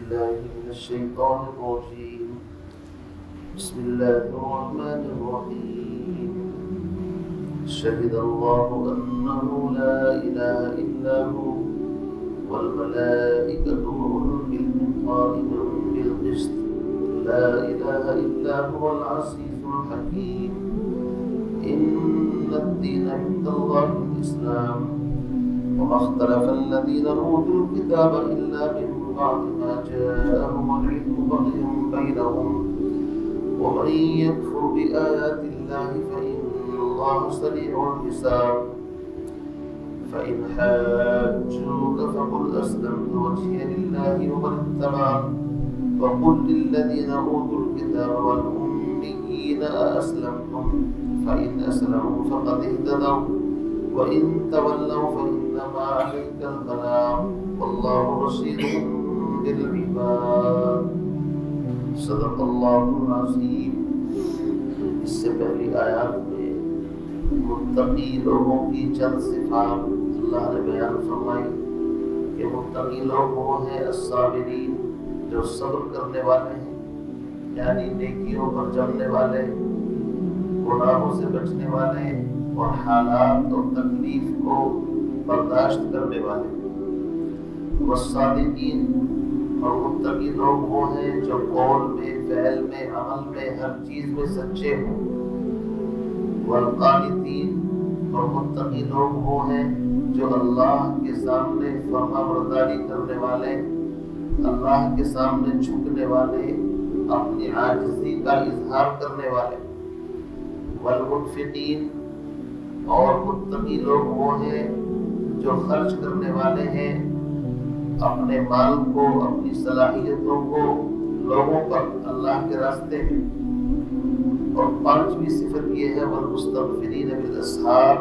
بالله من الشيطان الرجيم. بسم الله الرحمن الرحيم. شهد الله أنه لا إله إلا هو والملائكة وأولو العلم قائما بالقسط لا إله إلا هو العزيز الحكيم. إن الدين عند الله الإسلام وما اختلف الذين أوتوا الكتاب إلا من بعد ما جاءهم العلم بغيا بينهم ومن يكفر بآيات الله فإن الله سريع الحساب. فإن حاجوك فقل أسلمت وجهي لله ومن اتبعني وقل للذين أوتوا الكتاب والأميين أأسلمتم فإن أسلموا فقد اهتدوا وإن تولوا فإنما عليك البلاغ والله بصير بالعباد. صدق اللہ العظیم. اس سے پہلی آیات میں متقی لوگوں کی چند صفات اللہ نے بیان فرمائی کہ متقی لوگ وہ ہیں الصابرین، جو صبر کرنے والے ہیں، یعنی نیکیوں پر جمنے والے، گناہوں سے بچنے والے اور حالات اور تکلیف کو برداشت کرنے والے. والصادقین، اور متقی لوگ وہ ہیں جو قول میں، فعل میں، عمل میں، ہر چیز میں سچے ہوں. والقانتین، اور متقی لوگ وہ ہیں جو اللہ کے سامنے فرما برداری کرنے والے، اللہ کے سامنے جھکنے والے، اپنی عاجزی کا اظہار کرنے والے. والمنفقین، اور متقی لوگ وہ ہیں جو خرچ کرنے والے ہیں اپنے مال کو، اپنی صلاحیتوں کو لوگوں پر اللہ کے راستے میں. اور پانچویں صفت یہ ہے والمستغفرین بالاسحار،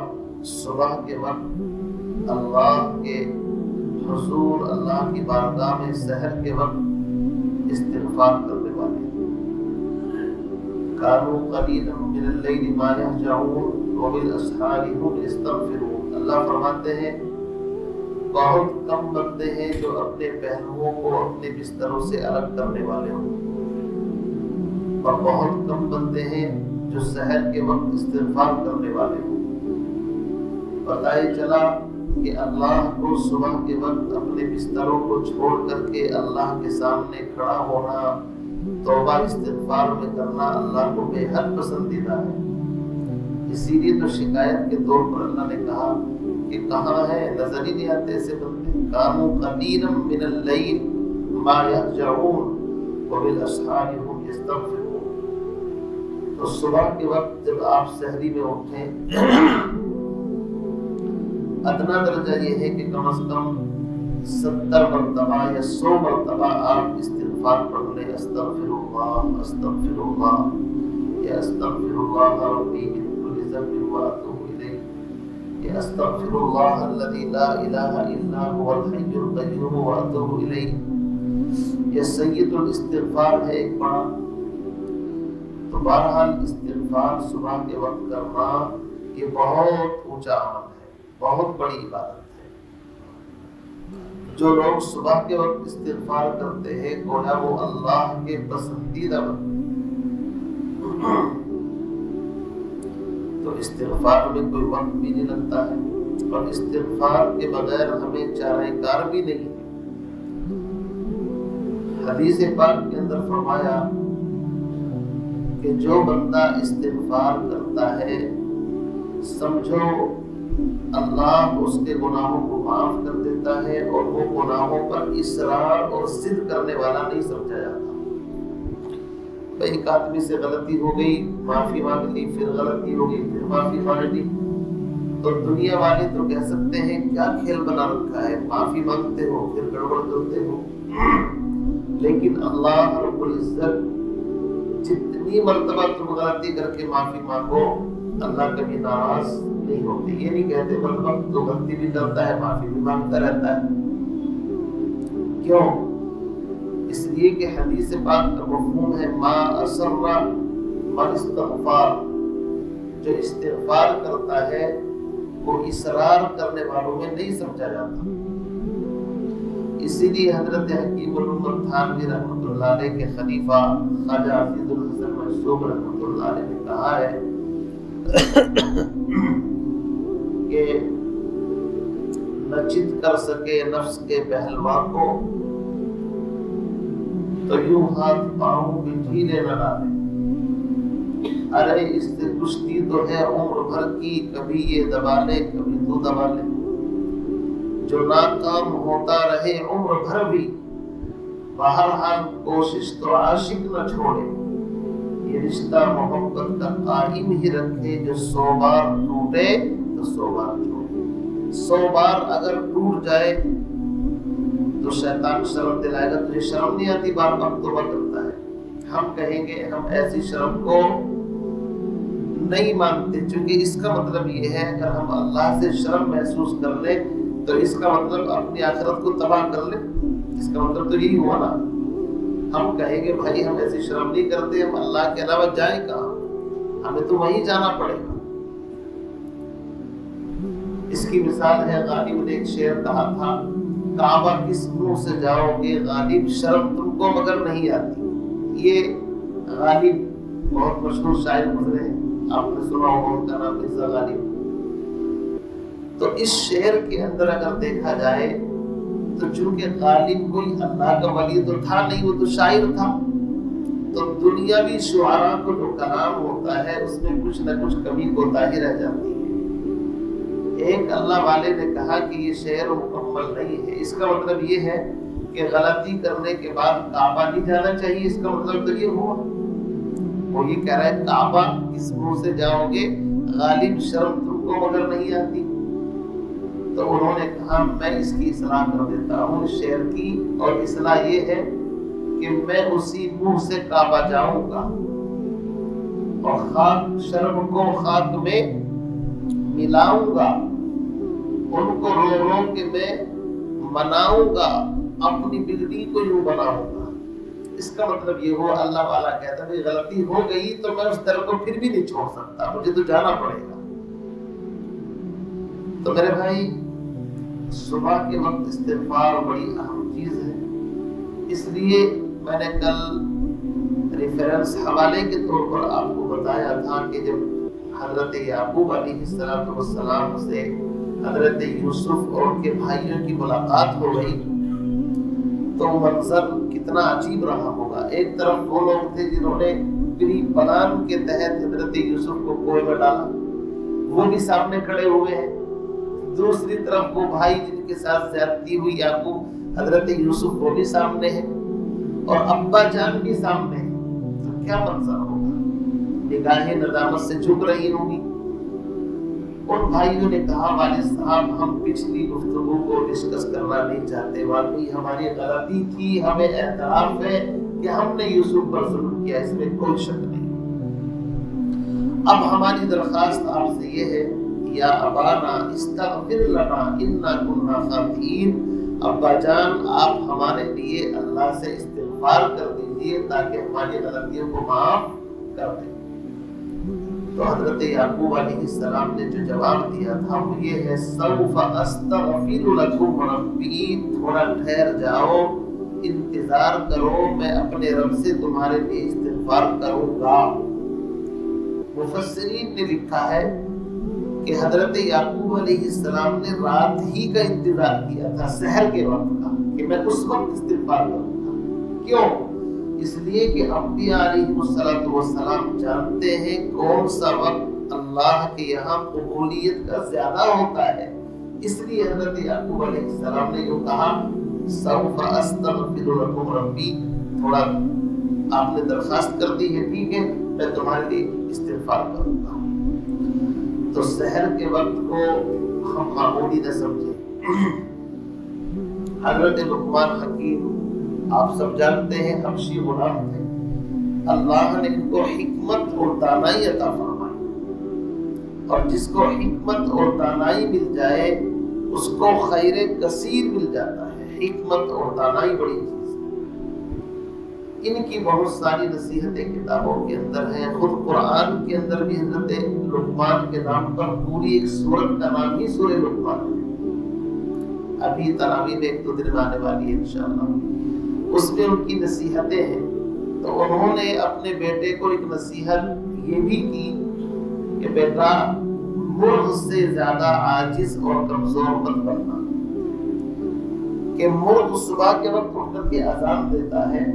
صبح کے وقت اللہ کے حضور، اللہ کی بارگاہ میں سحر کے وقت استغفار کرنے والے. کانوا قلیلا من اللیل ما یہجعون وبالاسحار هم یستغفرون. اللہ فرماتے ہیں بہت کم بندے ہیں جو اپنے پہلوؤں کو اپنے بستروں سے الگ کرنے والے ہوں، اور بہت کم بندے ہیں جو سحر کے وقت استغفار کرنے والے ہوں. پتہ چلا کہ اللہ کو صبح کے وقت اپنے بستروں کو چھوڑ کر کے اللہ کے سامنے کھڑا ہونا، توبہ استغفار میں کرنا اللہ کو بے حد پسندیدہ ہے. اسی لیے تو شکایت کے طور پر اللہ نے کہا کہ کہاں ہے، نظر ہی نہیں آتے ایسے بندے. کانوا قلیلا من اللیل ما یہجعون وبالاسحار هم یستغفرون. تو صبح کے وقت جب آپ سحری میں اٹھیں، ادنا درجہ یہ ہے کہ کم از کم 70 مرتبہ یا 100 مرتبہ آپ استغفار پڑھ لیں. استغفر اللہ یا استغفر اللہ ربی من کل ذنب واتوب الیہ، یا استغفر اللہ الذی لا الہ الا هو الحی القیوم واتوب الیہ. یہ سید الاستغفار ہے ایک بڑا. تو بہرحال استغفار صبح کے وقت کرنا یہ بہت اونچا عمل ہے، بہت بڑی عبادت ہے. جو لوگ صبح کے وقت استغفار کرتے ہیں گویا وہ اللہ کے پسندیدہ بندے. تو استغفار میں کوئی وقت بھی نہیں لگتا ہے، اور استغفار کے بغیر ہمیں چارہ کار بھی نہیں ہے. حدیث پاک کے اندر فرمایا کہ جو بندہ استغفار کرتا ہے سمجھو اللہ اس کے گناہوں کو معاف کر دیتا ہے، اور وہ گناہوں پر اصرار اور ضد کرنے والا نہیں سمجھا جاتا. ایک آدمی سے غلطی ہو گئی، معافی مانگ لی، پھر غلطی ہو گئی، پھر معافی مانگ لی، تو دنیا والے تو کہہ سکتے ہیں کیا کھیل بنا رکھا ہے، معافی مانگتے ہو پھر گڑبڑ کرتے ہو. لیکن اللہ رب العزت جتنی مرتبہ تم غلطی کر کے معافی مانگو اللہ کبھی ناراض نہیں ہوتے. یہ نہیں کہتے ہر وقت تو غلطی بھی کرتا ہے معافی بھی مانگتا رہتا ہے. کیوں؟ اس لیے کہ حدیث پاک کا مفہوم ہے ما اسر من استغفار. جو استغفار کرتا ہے وہ اصرار کرنے والوں میں نہیں سمجھا جاتا. اسی لیے حضرت حکیم الامت تھانوی رحمۃ اللہ علیہ کے خلیفہ خواجہ حفیظ الحسن مشروق رحمۃ اللہ علیہ نے کہا ہے کہ نہ چت کر سکے نفس کے پہلوان کو تو یوں ہاتھ پاؤں بھی ڈھیلے نہ ڈالے، ارے اس سے کشتی تو ہے عمر بھر کی، کبھی یہ دبا لے کبھی تو دبا لے، جو ناکام ہوتا رہے عمر بھر بھی، بہرحال کوشش تو عاشق نہ چھوڑے، یہ رشتہ محبت کا قائم ہی رکھے، جو 100 بار ٹوٹے تو 100 بار چھوڑے، 100 بار اگر ٹوٹ جائے تو شیطان شرم دلائے گا، تجھے شرم نہیں آتی بار بار توبہ کرتا ہے، ہم کہیں گے ہم ایسی شرم کو نہیں مانتے، چونکہ اس کا مطلب یہ ہے اگر ہم اللہ سے شرم محسوس کر لیں تو اس کا مطلب اپنی آخرت کو تباہ کر لیں، اس کا مطلب تو یہی ہوا نا۔ ہم کہیں گے بھائی ہم ایسی شرم نہیں کرتے، ہم اللہ کے علاوہ جائیں کہاں، ہمیں تو وہیں جانا پڑے گا۔ اس کی مثال ہے غالب نے ایک شعر کہا تھا، کعبہ کس منہ سے جاؤ گے غالب، شرم تم کو مگر نہیں آتی۔ یہ غالب بہت مشہور شاعر گزرے ہیں، آپ نے سنا ہوگا ان کا نام مرزا غالب۔ تو اس شعر کے اندر اگر دیکھا جائے تو چونکہ غالب کوئی اللہ کا ولی تو تھا نہیں، وہ تو شاعر تھا، تو دنیاوی شعراء کو جو کلام ہوتا ہے اس میں کچھ نہ کچھ کمی کوتاہی رہ جاتی ہے۔ ایک اللہ والے نے کہا کہ یہ شعر مکمل نہیں ہے، اس کا مطلب یہ ہے کہ غلطی کرنے کے بعد کعبہ نہیں جانا چاہیے، اس کا مطلب تو یہ ہوا، وہ یہ کہہ رہا ہے کعبہ کس منہ سے جاؤ گے غالب، شرم تم کو مگر نہیں آتی۔ تو انہوں نے کہا میں اس کی اصلاح کر دیتا ہوں اس شعر کی، اور اصلاح یہ ہے کہ میں اسی منہ سے کعبہ جاؤں گا اور خاک شرم کو خاک میں ملاؤں گا، ان کو رو رو کے میں مناؤں گا، اپنی بگڑی کو یوں بناؤں گا۔ اس کا مطلب یہ ہوا اللہ والا کہتا ہے غلطی ہو گئی تو میں اس در کو پھر بھی نہیں چھوڑ سکتا، مجھے تو جانا پڑے گا۔ تو میرے بھائی صبح کے وقت استغفار بڑی اہم چیز ہے، اس لیے میں نے کل ریفرنس حوالے کے طور پر آپ کو بتایا تھا کہ جب حضرت یعقوب علیہ السلام سے حضرت یوسف اور ان کے بھائیوں کی ملاقات ہو گئی تو منظر کتنا عجیب رہا ہوگا۔ ایک طرف وہ لوگ تھے جنہوں نے پری پلان کے تحت حضرت یوسف کو کنویں میں ڈالا، وہ بھی سامنے کھڑے ہوئے ہیں، دوسری طرف وہ بھائی جن کے ساتھ زیادتی ہوئی یعقوب حضرت یوسف وہ بھی سامنے ہیں اور ابا جان بھی سامنے ہیں، تو کیا منظر ہوگا؟ نگاہیں ندامت سے جھک رہی ہوں گی۔ ان بھائیوں نے کہا والد صاحب ہم پچھلی گفتگو کو ڈسکس کرنا نہیں چاہتے، واقعی ہماری غلطی تھی، ہمیں اعتراف ہے کہ ہم نے یوسف پر ظلم کیا، اس میں کوئی شک نہیں۔ اب ہماری درخواست آپ سے یہ ہے یا ابانا استغفر لنا انا کنا خاطئین، ابا جان آپ ہمارے لیے اللہ سے استغفار کر دیجئے تاکہ ہماری غلطیوں کو معاف کر دیں۔ تو حضرت یعقوب علیہ السلام نے جو جواب دیا تھا وہ یہ ہے سوف استغفر لکم ربی، تھوڑا ٹھہر جاؤ، انتظار کرو، میں اپنے رب سے تمہارے لیے استغفار کروں گا۔ مفسرین نے لکھا ہے کہ حضرت یعقوب علیہ السلام نے رات ہی کا انتظار کیا تھا، سحر کے وقت کا، کہ میں اس وقت استغفار کروں گا۔ کیوں؟ اس لیے کہ انبیاء علیہ السلام جانتے ہیں کون سا وقت اللہ کے یہاں قبولیت کا زیادہ ہوتا ہے، اس لیے حضرت یعقوب علیہ السلام نے یہ کہا سوف استغفر لکم ربی، تھوڑا آپ نے درخواست کر دی ہے، ٹھیک ہے میں تمہارے لیے استغفار کروں گا۔ تو سحر کے وقت کو ہم معمولی نہ سمجھیں۔ حضرت لقمان حکیم آپ سب جانتے ہیں حبشی غلام تھے، اللہ نے ان کو حکمت اور دانائی عطا فرمائی، اور جس کو حکمت اور دانائی مل جائے اس کو خیر کثیر مل جاتا ہے۔ حکمت اور دانائی بڑی چیز ہے، ان کی بہت ساری نصیحتیں کتابوں کے اندر ہیں، خود قرآن کے اندر بھی حضرت لقمان کے نام پر پوری ایک سورت کا نام ہی سورہ لقمان ہے۔ ابھی تراویح میں 1-2 دن میں آنے والی ہے انشاءاللہ، اس میں ان کی نصیحتیں ہیں. تو انہوں نے اپنے بیٹے کو ایک نصیحت یہ بھی کی کہ بیٹا مرغ سے زیادہ عاجز اور کمزور مت بننا. کہ مرغ صبح کے وقت اٹھ کر کے اذان دیتا ہے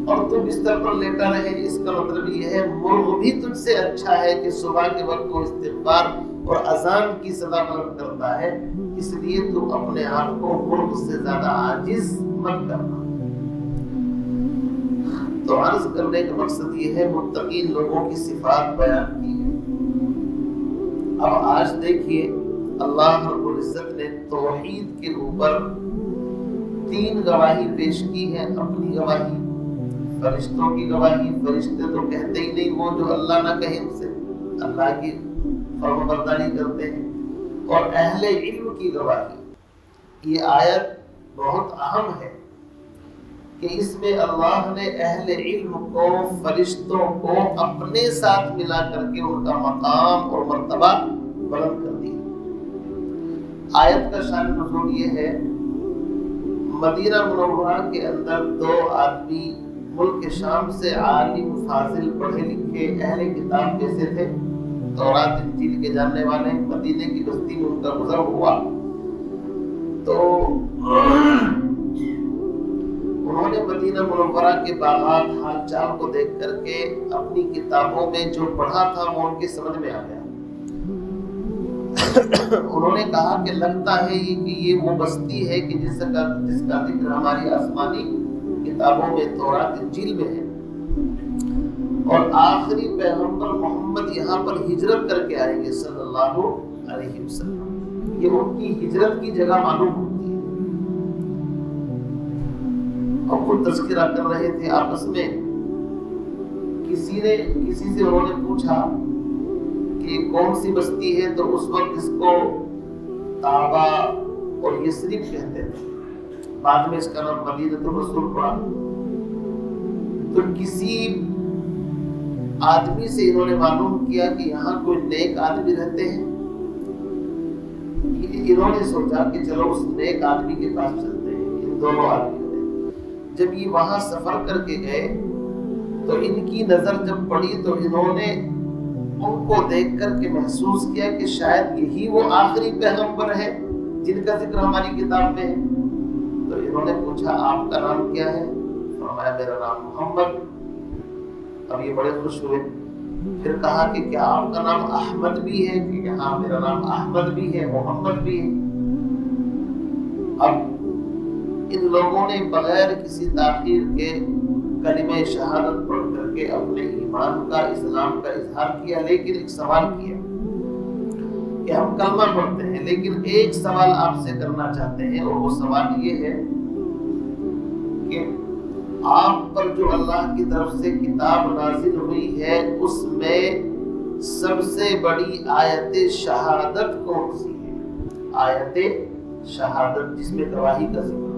اور تو بستر پر لیٹا رہے، اس کا مطلب یہ ہے مرغ بھی تجھ سے اچھا ہے کہ صبح کے وقت وہ استغفار اور اذان کی صدا بلند کرتا ہے، اس لیے تو اپنے آپ کو مرغ سے زیادہ عاجز مت کرنا. تو عرض کرنے کا مقصد یہ ہے متقین لوگوں کی صفات بیان کی ہے. اب آج دیکھیے اللہ رب العزت نے توحید کے اوپر 3 گواہی پیش کی ہے. اپنی گواہی، فرشتوں کی گواہی، فرشتے تو کہتے ہی نہیں، وہ جو اللہ نہ کہے ان سے اللہ کی فرمانبرداری کرتے ہیں، اور اہل علم کی گواہی. یہ آیت بہت اہم ہے کہ اس میں اللہ نے اہل علم کو، فرشتوں کو اپنے ساتھ ملا کر کے ان کا مقام اور مرتبہ بلند کر دیا. آیت کا شان نزول یہ ہے، مدینہ منورہ کے اندر 2 آدمی ملک شام سے عالم فاضل پڑھے لکھے اہل کتاب جیسے تھے، تورات انجیل کے جاننے والے، مدینے کی بستی میں ان کا گزر ہوا. تو انہوں نے مدینہ منورہ کے باغات حال چال کو دیکھ کر کے اپنی کتابوں میں جو پڑھا تھا وہ ان کے سمجھ میں آ گیا. انہوں نے کہا کہ لگتا ہے کہ یہ وہ بستی ہے کہ جس کا ذکر ہماری آسمانی کتابوں میں تورات انجیل میں ہے، اور آخری پیغمبر محمد یہاں پر ہجرت کر کے آئیں گے صلی اللہ علیہ وسلم. یہ ان کی ہجرت کی جگہ معلوم ہوتی ہے. اور وہ تذکرہ کر رہے تھے آپس میں. کسی سے انہوں نے پوچھا کہ کون سی بستی ہے، تو اس وقت اس کو طابا اور یثرب کہتے تھے، بعد میں اس کا نام مدینہ الرسول پڑا. تو کسی آدمی سے انہوں نے معلوم کیا کہ یہاں کوئی نیک آدمی رہتے ہیں. انہوں نے سوچا کہ چلو اس نیک آدمی کے پاس چلتے ہیں. ان دونوں آدمیوں نے جب یہ وہاں سفر کر کے گئے تو ان کی نظر جب پڑی تو انہوں نے ان کو دیکھ کر کے محسوس کیا کہ شاید یہی وہ آخری پیغمبر ہے جن کا ذکر ہماری کتاب میں ہے. تو انہوں نے پوچھا آپ کا نام کیا ہے؟ فرمایا میرا نام محمد. اب یہ بڑے خوش ہوئے. پھر کہا کہ کیا آپ کا نام احمد بھی ہے؟ کہ ہاں میرا نام احمد بھی ہے، محمد بھی ہے. اب ان لوگوں نے بغیر کسی تاخیر کے کلمہ شہادت پڑھ کر کے اپنے ایمان کا، اسلام کا اظہار کیا. لیکن ایک سوال کیا کہ ہم کلمہ پڑھتے ہیں، لیکن ایک سوال آپ سے کرنا چاہتے ہیں، اور وہ سوال یہ ہے کہ آپ پر جو اللہ کی طرف سے کتاب نازل ہوئی ہے اس میں سب سے بڑی آیت شہادت کون سی ہے؟ آیت شہادت جس میں گواہی کا ذکر.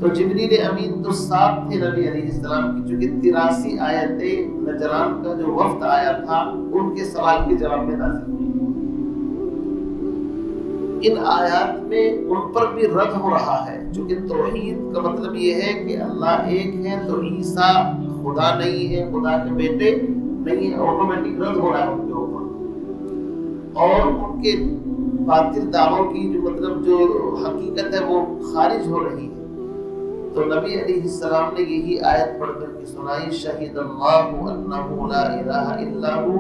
تو جبریل امین تو ساتھ تھے نبی علیہ السلام کی، چونکہ 83 آیتیں نجران کا جو وفد آیا تھا ان کے سوال کے جواب میں نازل ہوئی. ان آیات میں ان پر بھی رد ہو رہا ہے، چونکہ توحید کا مطلب یہ ہے کہ اللہ ایک ہے، تو عیسیٰ خدا نہیں ہے، خدا کے بیٹے نہیں ہے. آٹومیٹک رد ہو رہا ہے ان کے اوپر، اور ان کے باطل دعووں کی جو حقیقت ہے وہ خارج ہو رہی ہے. تو نبی علیہ السلام نے یہی آیت پڑھ کر کے سنائی، شہید اللہ انہ لا الہ الا ہو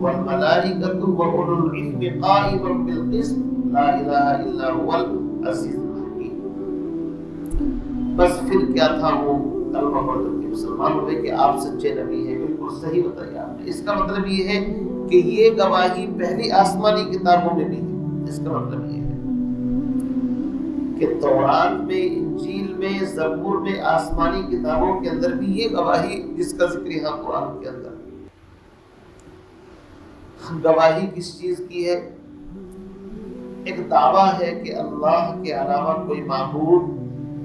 والملائکۃ واولو العلم قائما بالقسط لا الہ الا هو العزیز الحکیم. بس پھر کیا تھا، وہ کلمہ پڑھ کر کے مسلمان ہوئے کہ آپ سچے نبی ہیں. بالکل صحیح بتایا آپ نے. اس کا مطلب یہ ہے کہ یہ گواہی پہلی آسمانی کتابوں میں بھی ہے. اس کا مطلب یہ ہے کہ تورات میں، انجیل میں، زبور میں، آسمانی کتابوں کے اندر بھی یہ گواہی جس کا ذکر یہاں قرآن کے اندر. گواہی کس چیز کی ہے؟ ایک دعویٰ ہے کہ اللہ کے علاوہ کوئی معبود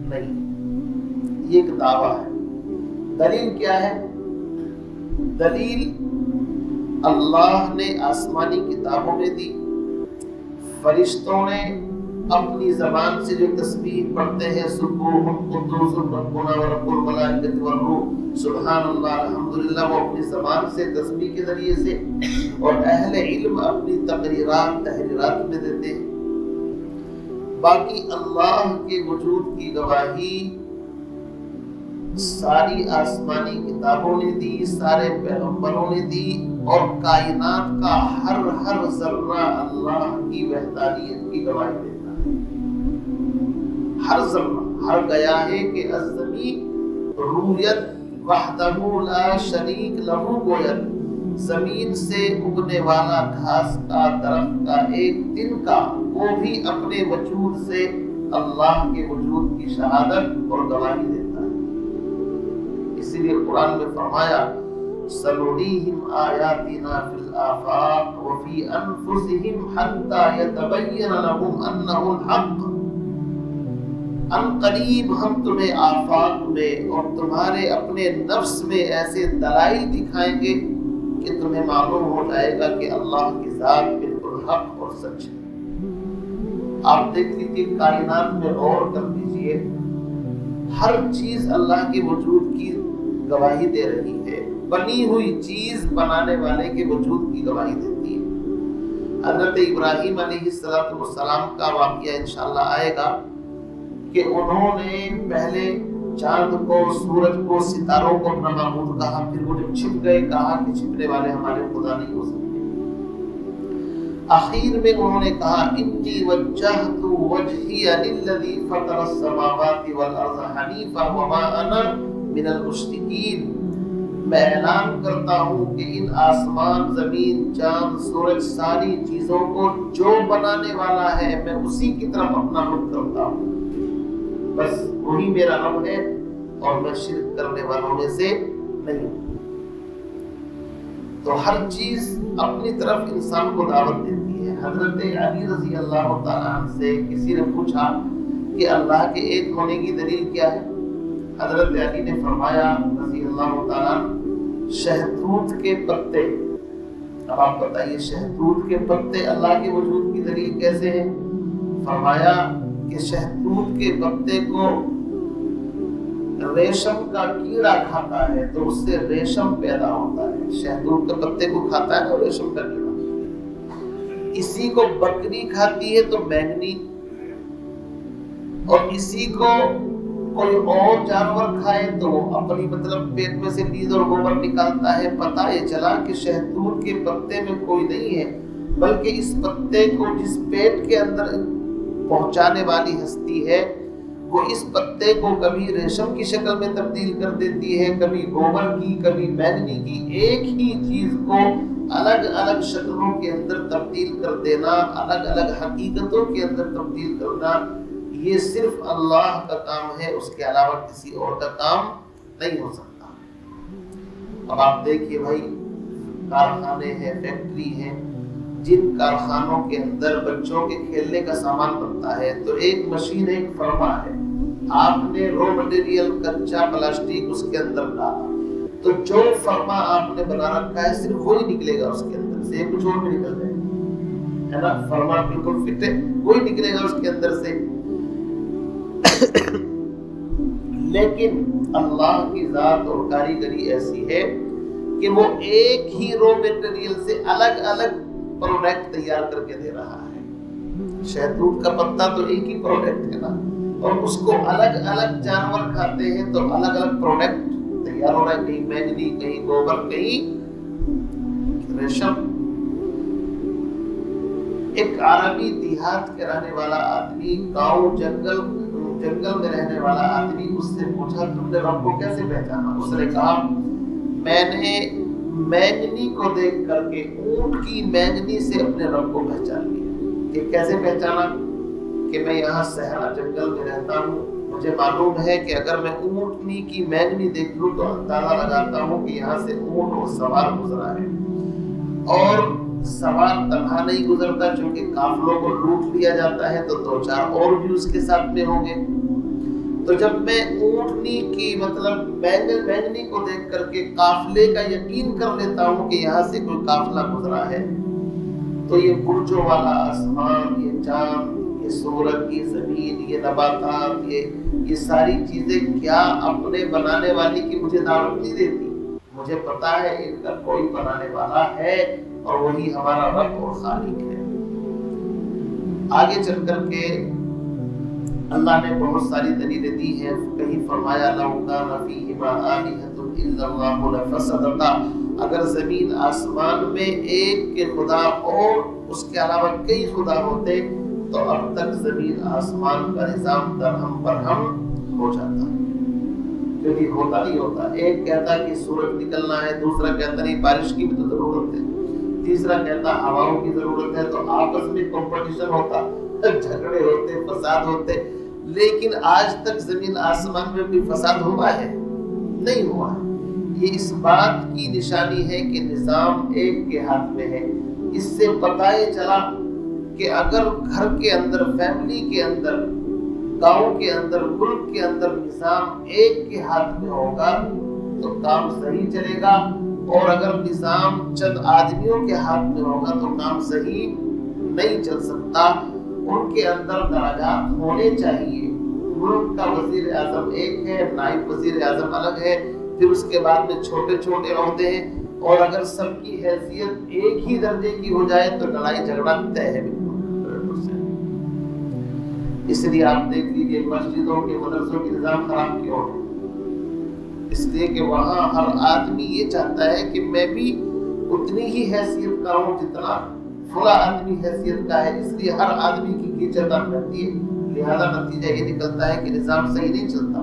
نہیں. یہ ایک دعویٰ ہے. دلیل کیا ہے؟ دلیل اللہ نے آسمانی کتابوں میں دی، فرشتوں نے اپنی زبان سے جو تسبیح پڑھتے ہیں سبوح قدوس ربنا ورب الملائکۃ والروح سبحان اللہ الحمدللہ، وہ اپنی زبان سے تسبیح کے ذریعے سے، اور اہل علم اپنی تقریرات تحریرات میں دیتے ہیں۔ باقی اللہ کے وجود کی گواہی ساری آسمانی کتابوں نے دی، سارے پیغمبروں نے دی، اور کائنات کا ہر ذرہ اللہ کی وحدانیت کی گواہی دیتا ہے۔ ہر ذرہ، ہر گیا ہے کہ الزمین رویت وحدہ لا شریک لہو گویت، زمین سے اگنے والا گھاس کا، درخت کا، ایک دن کا، وہ بھی اپنے وجود سے اللہ کے وجود کی شہادت اور گواہی دیتا ہے۔ اسی لیے قرآن میں فرمایا سنریہم آیاتنا فی الآفاق وفی انفسہم حتی یتبین لہم انہ الحق، ان قریب ہم تمہیں آفاق میں اور تمہارے اپنے نفس میں ایسے دلائل دکھائیں گے کہ تمہیں معلوم ہو جائے گا کہ اللہ کی ذات بالکل حق اور سچ ہے۔ آپ دیکھ لیجیے کائنات میں غور کر دیجیے، ہر چیز اللہ کے وجود کی گواہی دے رہی ہے، بنی ہوئی چیز بنانے والے کے وجود کی گواہی دیتی ہے۔ حضرت ابراہیم علیہ السلام کا واقعہ انشاءاللہ آئے گا کہ انہوں نے پہلے چاند کو، سورج کو، ستاروں کو اپنا معبود کہا، پھر وہ جب چھپ گئے کہا کہ چھپنے والے ہمارے خدا نہیں ہو سکتے۔ آخر میں انہوں نے کہا انی وجہت وجہی للذی فطر السماوات والارض حنیفا وما انا من المشرکین، میں اعلان کرتا ہوں کہ ان آسمان، زمین، چاند، سورج، ساری چیزوں کو جو بنانے والا ہے میں اسی کی طرف اپنا رخ کرتا ہوں، بس وہی میرا رب ہے اور میں شرک کرنے والوں میں سے نہیں ہوں۔ تو ہر چیز اپنی طرف انسان کو دعوت دیتی ہے۔ حضرت علی رضی اللہ تعالیٰ عنہ سے کسی نے پوچھا کہ اللہ کے ایک ہونے کی دلیل کیا ہے؟ حضرت علی نے فرمایا رضی اللہ تعالیٰ عنہ، شہتوت کے پتے۔ اب آپ بتائیے شہتوت کے پتے اللہ کے وجود کی دلیل کیسے ہیں؟ فرمایا کہ شہتوت کے پتے کو ریشم کا کیڑا کھاتا ہے تو اس سے ریشم پیدا ہوتا ہے۔ شہتوت کے پتے کو کھاتا ہے اور ریشم کا کیڑا، اسی کو بکری کھاتی ہے تو مینگنی، اور اسی کو کوئی اور جانور کھائے تو اپنی مطلب پیٹ میں سے لیز اور گوبر نکالتا ہے۔ پتہ یہ چلا کہ شہتوت کے پتے میں کوئی نہیں ہے، بلکہ اس پتے کو جس پیٹ کے اندر پہنچانے والی ہستی ہے وہ اس پتے کو کبھی ریشم کی شکل میں تبدیل کر دیتی ہے، کبھی گوبر کی، کبھی مینگنی کی۔ ایک ہی چیز کو الگ الگ شکلوں کے اندر تبدیل کر دینا، الگ الگ حقیقتوں کے اندر تبدیل کرنا، یہ صرف اللہ کا کام ہے، اس کے علاوہ کسی اور کا کام نہیں ہو سکتا۔ اب آپ دیکھیے بھائی، کارخانے ہیں، فیکٹری ہیں، جن کارخانوں کے اندر بچوں کے کھیلنے کا سامان بنتا ہے تو ایک مشین، ایک فرما ہے، آپ نے رو مٹیریل کچا پلاسٹک اس کے اندر ڈالا تو جو فرما آپ نے بنا رکھا ہے صرف وہی نکلے گا اس کے اندر سے، کچھ اور بھی نکل جائے گا، ہے نا؟ فرما بالکل فٹ ہے، وہی نکلے گا اس کے اندر سے۔ لیکن اللہ کی ذات اور کاریگری ایسی ہے کہ وہ ایک ہی رو مٹیریل سے الگ الگ پروڈکٹ تیار کر کے دے رہا ہے۔ شہتوت کا پتا تو ایک ہی پروڈکٹ ہے نا، اور اس کو الگ الگ جانور کھاتے ہیں تو الگ الگ پروڈکٹ تیار ہو رہا ہے، کہیں مینگنی، کہیں گوبر، کہیں ریشم۔ ایک عربی دیہات کے رہنے والا آدمی، گاؤں جنگل میں رہنے والا آدمی، اس سے پوچھا تم نے رب کو کیسے پہچانا؟ اس نے کہا میں نے مینگنی کو دیکھ کر کے، اونٹ کی مینگنی سے اپنے رب کو پہچان لیا۔ کہ کیسے پہچانا؟ کہ میں یہاں صحرا جنگل میں رہتا ہوں، مجھے معلوم ہے کہ اگر میں اونٹنی کی مینگنی دیکھ لوں تو اندازہ لگاتا ہوں کہ یہاں سے اونٹ اور سوار گزرا ہے، اور سوار تنہا نہیں گزرتا چونکہ قافلوں کو لوٹ لیا جاتا ہے تو دو چار اور بھی اس کے ساتھ میں ہوں گے۔ تو جب میں اونٹنی کی مطلب مینگنی کو دیکھ کر کے قافلے کا یقین کر لیتا ہوں کہ یہاں سے کوئی قافلہ گزرا ہے، تو یہ برجوں والا آسمان، یہ چاند، یہ سورج، یہ زمین، یہ نباتات، یہ ساری چیزیں کیا اپنے بنانے والی کی مجھے دعوت نہیں دیتی؟ مجھے پتا ہے ان کا کوئی بنانے والا ہے اور وہی ہمارا رب اور خالق ہے۔ آگے چل کر کے اللہ نے بہت ساری دلیلیں دی ہیں۔ کہیں فرمایا لو کان فیہما آلہۃ الا اللہ لفسدتا، اگر زمین آسمان میں ایک کے خدا اور اس کے علاوہ کئی خدا ہوتے تو اب تک زمین آسمان کا نظام درہم برہم ہو جاتا، کیونکہ ہوتا نہیں ہوتا۔ ایک کہتا کہ سورج نکلنا ہے، دوسرا کہتا نہیں بارش کی بھی تو ضرورت ہے، تیسرا کہتا ہواؤں کی ضرورت ہے، تو آپس میں کمپٹیشن ہوتا، جھگڑے ہوتے، فساد ہوتے۔ لیکن آج تک زمین آسمان میں کوئی فساد ہوا ہے؟ نہیں ہوا ہے۔ یہ اس بات کی نشانی ہے کہ نظام ایک کے ہاتھ میں ہے۔ اس سے پتہ یہ چلا کہ اگر گھر کے اندر، فیملی کے اندر، گاؤں کے اندر، ملک کے اندر نظام ایک کے ہاتھ میں ہوگا تو کام صحیح چلے گا، اور اگر نظام چند آدمیوں کے ہاتھ میں ہوگا تو کام صحیح نہیں چل سکتا۔ ان کے اندر درجات ہونے چاہیے۔ ملک کا وزیر اعظم ایک ہے، نائب وزیر اعظم الگ ہے، پھر اس کے بعد میں چھوٹے چھوٹے عہدے ہیں، اور اگر سب کی حیثیت ایک ہی درجے کی ہو جائے تو لڑائی جھگڑا طے ہے بالکل۔ اس لیے آپ دیکھ لیجیے مسجدوں کے، مدرسوں کے نظام خراب کیوں ہے؟ اس لیے کہ وہاں ہر آدمی یہ چاہتا ہے کہ میں بھی اتنی ہی حیثیت کا ہوں جتنا فلاں آدمی حیثیت کا ہے، اس لیے ہر آدمی کی کیچڑ رہتی ہے، لہذا نتیجہ یہ نکلتا ہے کہ نظام صحیح نہیں چلتا۔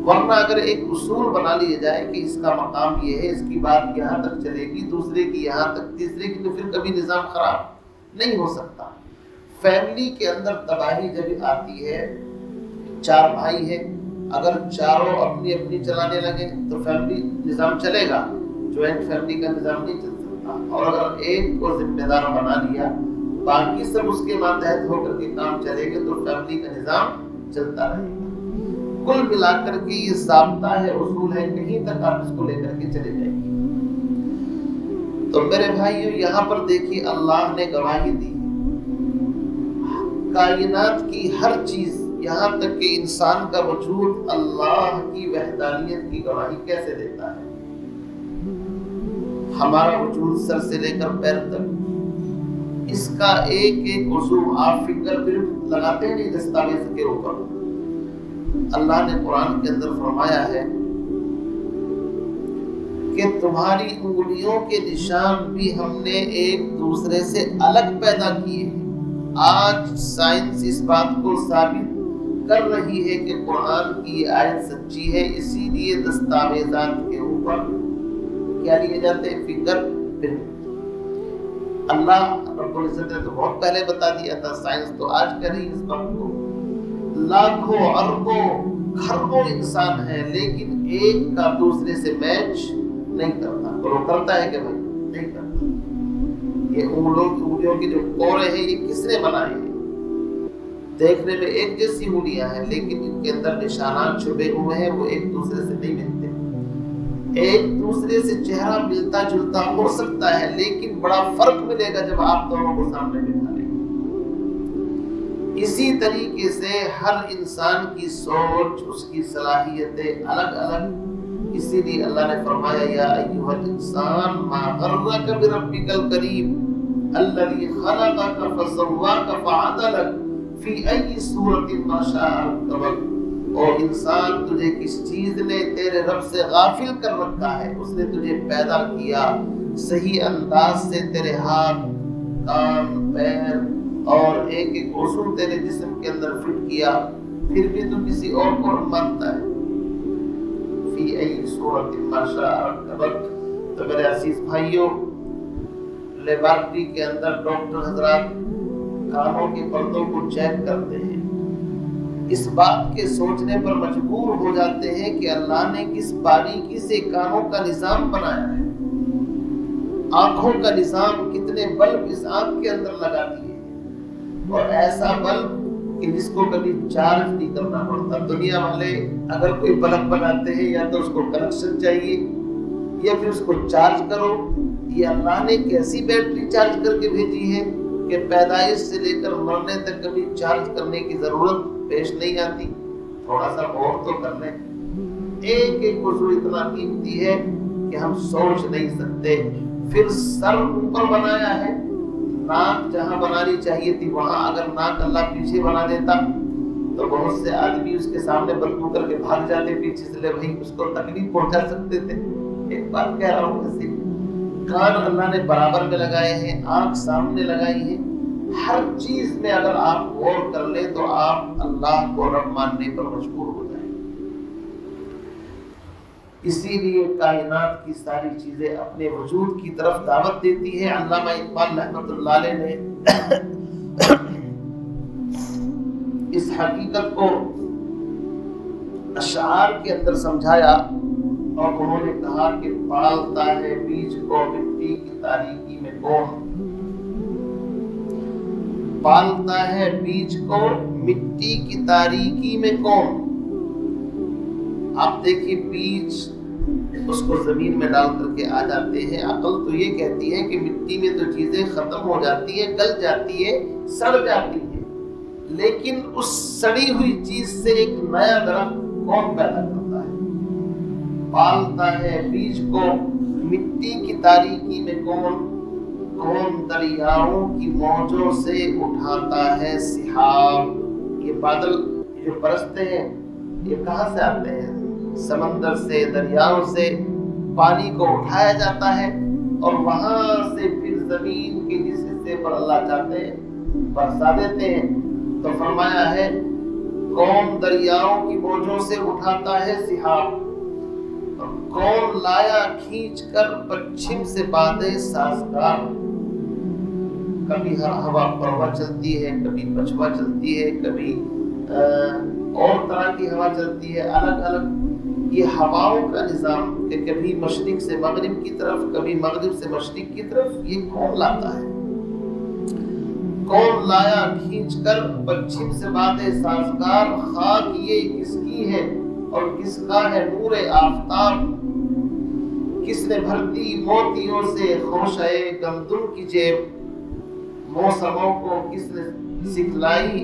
ورنہ اگر ایک اصول بنا لیا جائے کہ اس کا مقام یہ ہے، اس کی بات یہاں تک چلے گی، دوسرے کی یہاں تک، تیسرے کی، تو پھر کبھی نظام خراب نہیں ہو سکتا۔ فیملی کے اندر تباہی جب آتی ہے، چار بھائی ہیں، اگر چاروں اپنی اپنی چلانے لگے تو فیملی نظام چلے گا، جوائنٹ فیملی کا نظام نہیں چل سکتا۔ اور اگر ایک کو ذمہ دار بنا لیا، باقی سب اس کے ماتحت ہو کر کے کام چلے گے تو فیملی کا نظام چلتا رہے گا۔ کل ملا کر کے یہ ضابطہ ہے، اصول ہے، کہیں تک آپ اس کو لے کر کے چلے جائیں گے۔ تو میرے بھائیو یہاں پر دیکھیے اللہ نے گواہی دی، کائنات کی ہر چیز، یہاں تک کہ انسان کا وجود اللہ کی وحدانیت کی گواہی کیسے دیتا ہے۔ ہمارا وجود سر سے لے کر پیر تک، اس کا ایک ایک عضو آپ فنگر پرنٹ لگاتے ہیں نہیں دستاویز کے اوپر، اللہ نے قرآن کے اندر فرمایا ہے کہ تمہاری انگلیوں کے نشان بھی ہم نے ایک دوسرے سے الگ پیدا کیے ہیں۔ آج سائنس اس بات کو ثابت کر رہی ہے کہ قرآن کی آیت سچی ہے، اسی لیے دستاویزات کے اوپر کیا لیے جاتے ہیں؟ Finger print. اللہ رب العزت نے تو بہت پہلے بتا دیا تھا، سائنس تو آج کر رہی ہے اس بات کو۔ لاکھوں اربوں کھربوں انسان ہیں لیکن ایک کا دوسرے سے میچ نہیں کرتا، اور وہ کرتا ہے کہ بھائی نہیں کرتا۔ یہ انگلیوں کی جو کوڑے ہیں یہ کس نے بنائے ہیں؟ دیکھنے میں ایک جیسی انگلیاں ہیں لیکن ان کے اندر نشانات چھپے ہوئے ہیں، وہ ایک دوسرے سے نہیں ملتے۔ ایک دوسرے سے چہرہ ملتا جلتا ہو سکتا ہے لیکن بڑا فرق ملے گا جب آپ دونوں کو سامنے بٹھا لیں گے۔ اسی طریقے سے ہر انسان کی سوچ، اس کی صلاحیتیں الگ الگ، اسی لیے اللہ نے فرمایا یا ایھا الانسان ما غرک بربک الکریم الذی خلقک فسواک فعدلک فی ای صورت ما شاء رکبک۔ اور انسان تجھے کس چیز نے تیرے رب سے غافل کر رکھا ہے؟ اس نے تجھے پیدا کیا، صحیح انداز سے تیرے ہاتھ، کان، پیر اور ایک ایک عضو تیرے جسم کے اندر فٹ کیا، پھر بھی تو کسی اور کو مانتا ہے۔ فی ای صورت ما شاء رکبک۔ تو میرے عزیز بھائیوں، لیبارٹری کے اندر ڈاکٹر حضرات کانوں کے پردوں کو چیک کرتے ہیں، اس بات کے سوچنے پر مجبور ہو جاتے ہیں کہ اللہ نے کس باریکی سے کانوں کا نظام بنایا ہے، آنکھوں کا نظام، کتنے بلب اس آنکھ کے اندر لگا دیے، اور ایسا بلب کہ جس کو کبھی چارج نہیں کرنا پڑتا۔ دنیا والے اگر کوئی بلب بناتے ہیں یا تو اس کو کنیکشن چاہیے یا پھر اس کو چارج کرو، یہ اللہ نے کیسی بیٹری چارج کر کے بھیجی ہے کہ پیدائش سے لے کر مرنے تک کبھی چارج کرنے کی ضرورت پیش نہیں آتی، تھوڑا سا غور تو کر لیں۔ ایک ایک عضو اتنا قیمتی ہے کہ ہم سوچ نہیں سکتے۔ پھر سر اوپر بنایا ہے، ناک جہاں بنانی چاہیے تھی وہاں اگر ناک اللہ پیچھے بنا دیتا تو بہت سے آدمی اس کے سامنے بندوق کر کے بھاگ جاتے پیچھے سے، لے بھائی اس کو تکلیف پہنچا سکتے تھے۔ ایک بات کہہ رہا ہوں، ایسے کان اللہ نے برابر میں لگائے ہیں، آنکھ سامنے لگائی ہے، ہر چیز میں اگر آپ غور کر لیں تو آپ اللہ کو رب ماننے پر مجبور ہو جائیں۔ اسی لیے کائنات کی ساری چیزیں اپنے وجود کی طرف دعوت دیتی ہیں۔ علامہ اقبال رحمۃ اللہ علیہ نے اس حقیقت کو اشعار کے اندر سمجھایا اور انہوں نے کہا کہ پالتا ہے بیج کو مٹی کی تاریکی میں کون، پالتا ہے بیج کو مٹی کی تاریکی میں کون۔ آپ دیکھیے بیج اس کو زمین میں ڈال کر کے آ جاتے ہیں، عقل تو یہ کہتی ہے کہ مٹی میں تو چیزیں ختم ہو جاتی ہیں، گل جاتی ہے، سڑ جاتی ہے، لیکن اس سڑی ہوئی چیز سے ایک نیا درخت کون پیدا کرتا ہے؟ پالتا ہے بیج کو مٹی کی تاریکی میں کون، کون دریاؤں کی موجوں سے اٹھاتا ہے سحاب۔ یہ بادل جو برستے ہیں یہ کہاں سے آتے ہیں؟ سمندر سے، دریاؤں سے پانی کو اٹھایا جاتا ہے اور وہاں سے پھر زمین کے جس حصے پر اللہ چاہتے ہیں برسا دیتے ہیں۔ تو فرمایا ہے کون دریاؤں کی موجوں سے اٹھاتا ہے سحاب، اور کون لایا کھینچ کر پچھم سے بادے سازگار۔ کبھی ہوا پروا چلتی ہے، کبھی پچھوا چلتی ہے، کبھی اور طرح کی ہوا چلتی ہے، الگ الگ یہ ہواؤں کا نظام کہ کبھی مشرق سے مغرب کی طرف، کبھی مغرب سے مشرق کی طرف، یہ کون لاتا ہے؟ کون لایا کھینچ کر پچھم سے بادے سازگار، خاک یہ کس کی ہے اور کس کا ہے نور آفتاب، کس نے بھر دی موتیوں سے خوشے گندم کی جیب، موسموں کو کس نے سکھلائی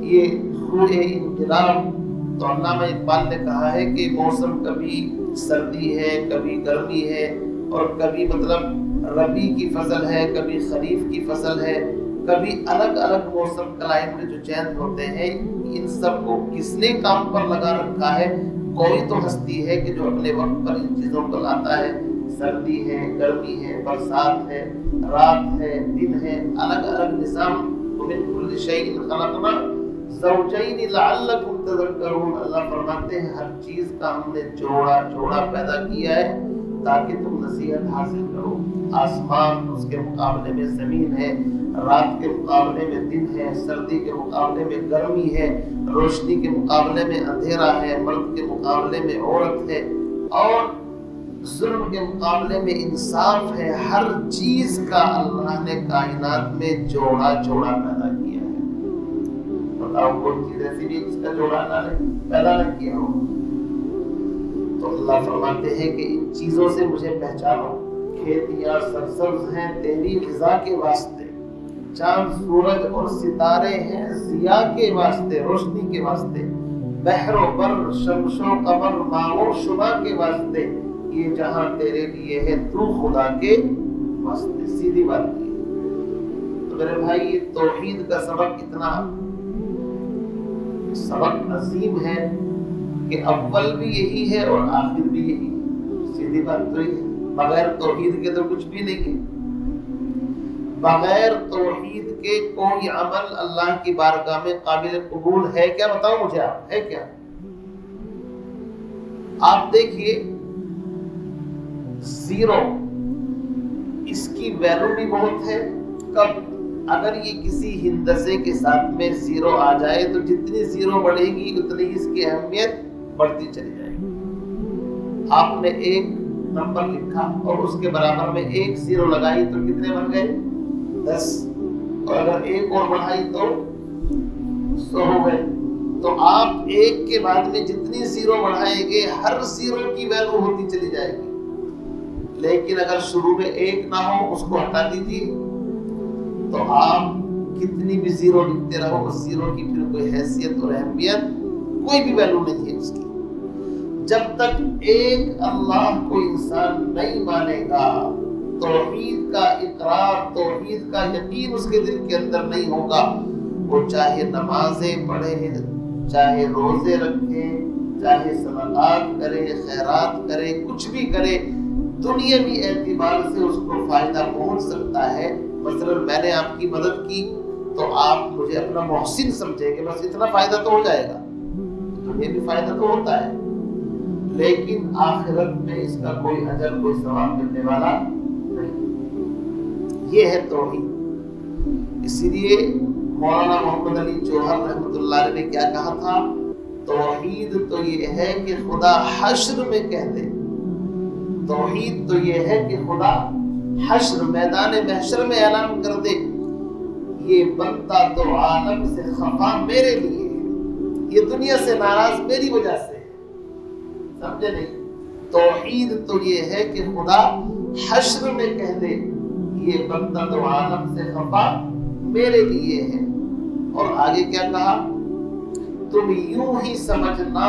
یہ روح انقلاب۔ تو علامہ اقبال نے کہا ہے کہ موسم کبھی سردی ہے، کبھی گرمی ہے، اور کبھی مطلب ربیع کی فصل ہے، کبھی خریف کی فصل ہے، کبھی الگ الگ موسم کلائمیٹ جو چینج ہوتے ہیں، ان سب کو کس نے کام پر لگا رکھا ہے؟ کوئی تو ہستی ہے کہ جو اپنے وقت پر ان چیزوں کو لاتا ہے۔ سردی ہے، گرمی ہے، برسات ہے، رات ہے، دن ہے، الگ الگ نظام۔ وَمِن كُلِّ شَيْءٍ خَلَقْنَا زَوْجَيْنِ لَعَلَّكُمْ تَذَكَّرُونَ۔ اللہ فرماتے ہیں ہر چیز کا ہم نے جوڑا پیدا کیا ہے تاکہ تم نصیحت حاصل کرو۔ آسمان اس کے مقابلے میں زمین ہے، رات کے مقابلے میں دن ہے، سردی کے مقابلے میں گرمی ہے، روشنی کے مقابلے میں اندھیرا ہے، مرد کے مقابلے میں عورت ہے، اور ظلم کے مقابلے میں انصاف ہے۔ ہر چیز کا اللہ نے کائنات میں جوڑا پیدا کیا ہے۔ بتاؤ کوئی چیز ایسی بھی جس کا جوڑا اللہ نے پیدا نہ کیا ہو؟ تو اللہ فرماتے ہیں کہ ان چیزوں سے مجھے پہچانو۔ کھیتیاں سرسبز ہیں تیری غذا کے واسطے، چاند سورج اور ستارے ہیں ضیاء کے واسطے، روشنی کے واسطے، بحر و بر شمس و قمر ماء و شبہ کے واسطے، یہ جہاں تیرے لیے ہے تو خدا کے واسطے۔ سیدھی بات کی تو میرے بھائی یہ توحید کا سبق اتنا سبق عظیم ہے کہ اول بھی یہی ہے اور آخر بھی یہی ہے۔ سیدھی بات تو یہ ہے، بغیر توحید کے تو کچھ بھی نہیں ہے۔ بغیر توحید کے کوئی عمل اللہ کی بارگاہ میں قابل قبول ہے کیا؟ بتاؤ مجھے، آپ ہے کیا؟ آپ دیکھیے زیرو، اس کی ویلیو بھی بہت ہے۔ کب؟ اگر یہ کسی ہندسے کے ساتھ میں زیرو آ جائے تو جتنی زیرو بڑھے گی اتنی اس کی اہمیت بڑھتی چلی جائے گی۔ آپ نے ایک نمبر لکھا اور اس کے برابر میں ایک زیرو لگائی تو کتنے بن گئے؟ 10، اور اگر ایک اور بڑھائی تو 100 ہو گئے۔ تو آپ ایک کے بعد میں جتنی زیرو بڑھائیں گے ہر زیرو کی ویلیو ہوتی چلی جائے گی۔ لیکن اگر شروع میں ایک نہ ہو، اس کو ہٹا دیجیے تو آپ کتنی بھی زیرو لکھتے رہو، اس زیرو کی پھر کوئی حیثیت اور اہمیت، کوئی بھی ویلو نہیں ہے اس کی۔ جب تک ایک اللہ کو انسان نہیں مانے گا، توحید کا اقرار، توحید کا یقین اس کے دل کے اندر نہیں ہوگا، وہ چاہے نمازیں پڑھے، چاہے روزے رکھے، چاہے صدقات کرے، خیرات کرے، کچھ بھی کرے، دنیاوی اعتبار سے اس کو فائدہ پہنچ سکتا ہے۔ مثلا میں نے آپ کی مدد کی تو آپ مجھے اپنا محسن سمجھیں گے، بس اتنا فائدہ تو ہو جائے گا، دنیاوی فائدہ تو ہوتا ہے، لیکن آخرت میں اس کا کوئی اجر، کوئی ثواب ملنے والا نہیں۔ یہ ہے توحید۔ اسی لیے مولانا محمد علی جوہر رحمۃ اللہ علیہ نے کیا کہا تھا، توحید تو یہ ہے کہ خدا حشر میں کہہ دے، توحید تو یہ ہے کہ خدا حشر، میدان محشر میں اعلان کر دے، یہ بندہ تو عالم سے خفا میرے لیے ہے، یہ دنیا سے ناراض میری وجہ سے ہے، سمجھے نہیں؟ توحید تو یہ ہے کہ خدا حشر میں کہہ دے، یہ بندہ تو عالم سے خفا میرے لیے ہے۔ اور آگے کیا کہا، تم یوں ہی سمجھنا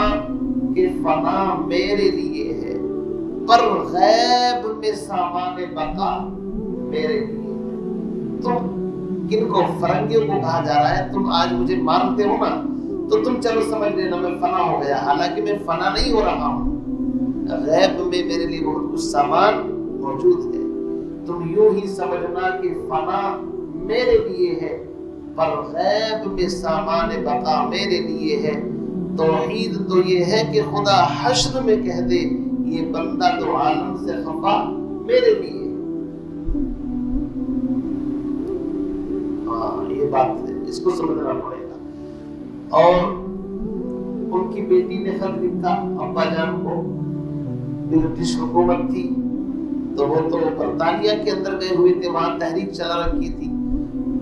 کہ فنا میرے لیے ہے، پر غیب میں سامان بقا میرے لیے ہے۔ تم کن کو؟ فرنگیوں کو کہا جا رہا ہے، تم آج مجھے مانتے ہو نا، تو تم چلو سمجھ لینا میں فنا ہو گیا، حالانکہ میں فنا نہیں ہو رہا ہوں، غیب میں میرے لیے بہت کچھ سامان موجود ہے۔ تم یوں ہی سمجھنا کہ فنا میرے لیے ہے، پر غیب میں سامان بقا میرے لیے ہے۔ توحید تو یہ ہے کہ خدا حشر میں کہہ دے، یہ بندہ تو عالم سے خفا میرے لیے ہے۔ ہاں یہ بات ہے، اس کو سمجھنا پڑے گا۔ اور ان کی بیٹی نے خط لکھا ابا جان کو، برٹش حکومت تھی تو وہ تو برطانیہ کے اندر گئے ہوئے تھے، وہاں تحریک چلا رکھی تھی